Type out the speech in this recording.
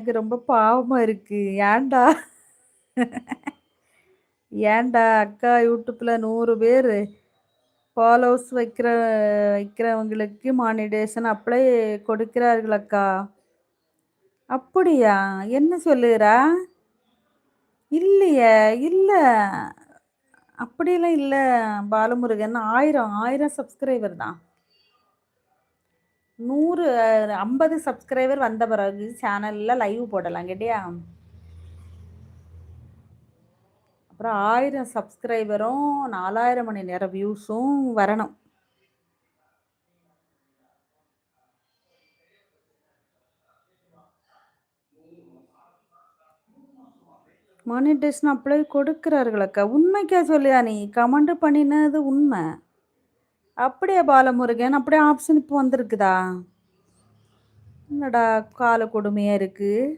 எனக்கு ரொம்ப பாவமா இருக்கு. ஏன்டா? ஏன்டா அக்கா யூடியூப்ல 100 பேரு ஃபாலோவர்ஸ் வைக்கிறவங்களுக்கு மானிடேஷன் அப்ளை கொடுக்கிறார்கள் அக்கா. அப்படியா? என்ன சொல்லுறா? இல்லையே! இல்ல. அப்படியெல்லாம் இல்ல பாலமுருகன். 1000 சப்ஸ்கிரைபர் தான். 100 50 சப்ஸ்கிரைபர் வந்த பிறகு சேனல்ல லைவ் போடலாம் கேட்டியா? அப்புறம் 1000 சப்ஸ்கிரைபரும் 4000 மணி நேரம் வியூஸும் வரணும். மானிட்டேஷன் அப்ளை கொடுக்கிறார்கள் அக்கா. உண்மைக்கா சொல்லியா நீ? கமெண்ட் பண்ணினது உண்மை. அப்படியா பாலமுருகன்? அப்படியே ஆப்ஷன் இப்போ வந்திருக்குதா? என்னடா கால கொடுமையா இருக்கு.